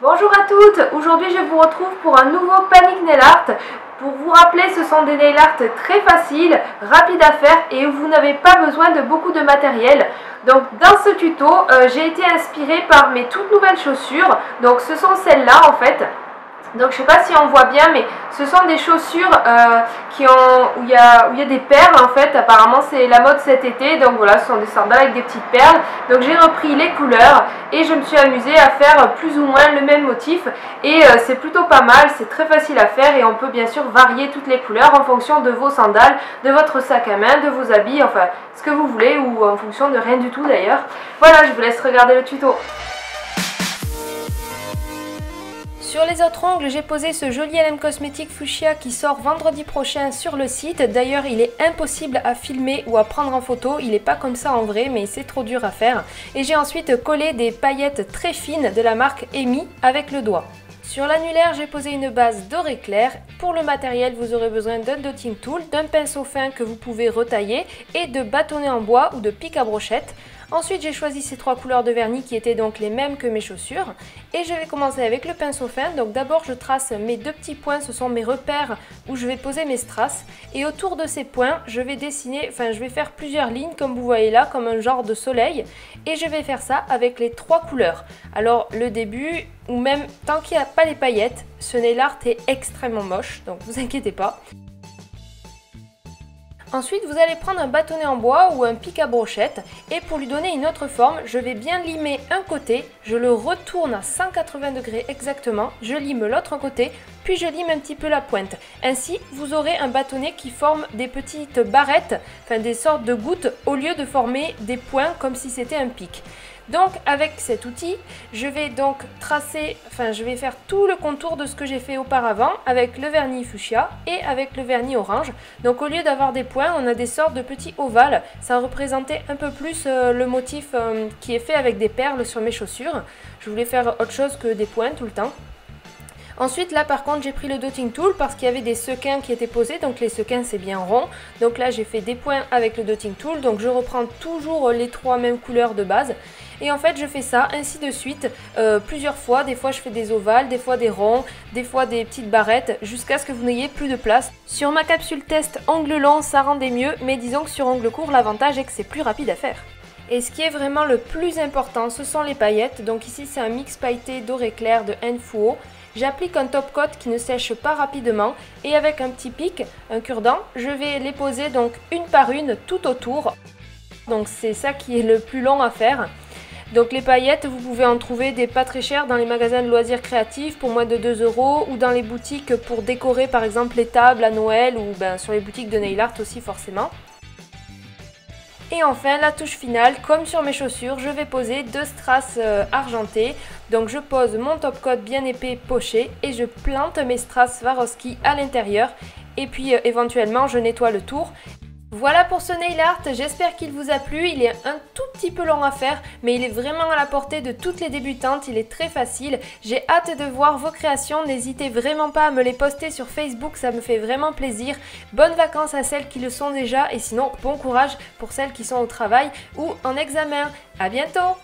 Bonjour à toutes, aujourd'hui je vous retrouve pour un nouveau Panic Nail Art. Pour vous rappeler, ce sont des nail art très faciles, rapides à faire et où vous n'avez pas besoin de beaucoup de matériel. Donc dans ce tuto, j'ai été inspirée par mes toutes nouvelles chaussures. Donc ce sont celles-là en fait. Donc je sais pas si on voit bien, mais ce sont des chaussures où il y a des perles en fait. Apparemment c'est la mode cet été, donc voilà, ce sont des sandales avec des petites perles. Donc j'ai repris les couleurs et je me suis amusée à faire plus ou moins le même motif. Et c'est plutôt pas mal, c'est très facile à faire et on peut bien sûr varier toutes les couleurs en fonction de vos sandales, de votre sac à main, de vos habits, enfin ce que vous voulez ou en fonction de rien du tout d'ailleurs. Voilà, je vous laisse regarder le tuto. Sur les autres ongles, j'ai posé ce joli LM Cosmetics Fuchsia qui sort vendredi prochain sur le site. D'ailleurs, il est impossible à filmer ou à prendre en photo. Il n'est pas comme ça en vrai, mais c'est trop dur à faire. Et j'ai ensuite collé des paillettes très fines de la marque Emi avec le doigt. Sur l'annulaire, j'ai posé une base doré clair. Pour le matériel, vous aurez besoin d'un dotting tool, d'un pinceau fin que vous pouvez retailler et de bâtonnets en bois ou de pics à brochette. Ensuite, j'ai choisi ces trois couleurs de vernis qui étaient donc les mêmes que mes chaussures. Et je vais commencer avec le pinceau fin. Donc d'abord, je trace mes deux petits points, ce sont mes repères où je vais poser mes strass. Et autour de ces points, je vais dessiner, je vais faire plusieurs lignes comme vous voyez là, comme un genre de soleil. Et je vais faire ça avec les trois couleurs. Alors le début, ou même tant qu'il n'y a pas les paillettes, ce nail art est extrêmement moche, donc vous inquiétez pas. Ensuite, vous allez prendre un bâtonnet en bois ou un pic à brochette et pour lui donner une autre forme, je vais bien limer un côté, je le retourne à 180 degrés exactement, je lime l'autre côté, puis je lime un petit peu la pointe. Ainsi, vous aurez un bâtonnet qui forme des petites barrettes, des sortes de gouttes, au lieu de former des points comme si c'était un pic. Donc avec cet outil, je vais donc tracer, je vais faire tout le contour de ce que j'ai fait auparavant avec le vernis fuchsia et avec le vernis orange. Donc au lieu d'avoir des points, on a des sortes de petits ovales. Ça représentait un peu plus le motif qui est fait avec des perles sur mes chaussures. Je voulais faire autre chose que des points tout le temps. Ensuite là par contre j'ai pris le dotting tool parce qu'il y avait des sequins qui étaient posés, donc les sequins c'est bien rond. Donc là j'ai fait des points avec le dotting tool, donc je reprends toujours les trois mêmes couleurs de base. Et en fait je fais ça ainsi de suite plusieurs fois, des fois je fais des ovales, des fois des ronds, des fois des petites barrettes, jusqu'à ce que vous n'ayez plus de place. Sur ma capsule test angle long ça rendait mieux, mais disons que sur angle court l'avantage est que c'est plus rapide à faire. Et ce qui est vraiment le plus important, ce sont les paillettes. Donc ici c'est un mix pailleté doré clair de Nfuo. J'applique un top coat qui ne sèche pas rapidement et avec un petit pic, un cure-dent, je vais les poser donc une par une tout autour. Donc c'est ça qui est le plus long à faire. Donc les paillettes, vous pouvez en trouver des pas très chères dans les magasins de loisirs créatifs pour moins de 2 € ou dans les boutiques pour décorer par exemple les tables à Noël ou sur les boutiques de nail art aussi forcément. Et enfin la touche finale, comme sur mes chaussures, je vais poser deux strass argentés. Donc je pose mon top coat bien épais poché et je plante mes strass Swarovski à l'intérieur. Et puis éventuellement je nettoie le tour. Voilà pour ce nail art, j'espère qu'il vous a plu. Il est un tout petit peu long à faire, mais il est vraiment à la portée de toutes les débutantes, il est très facile. J'ai hâte de voir vos créations, n'hésitez vraiment pas à me les poster sur Facebook, ça me fait vraiment plaisir. Bonnes vacances à celles qui le sont déjà et sinon bon courage pour celles qui sont au travail ou en examen. À bientôt!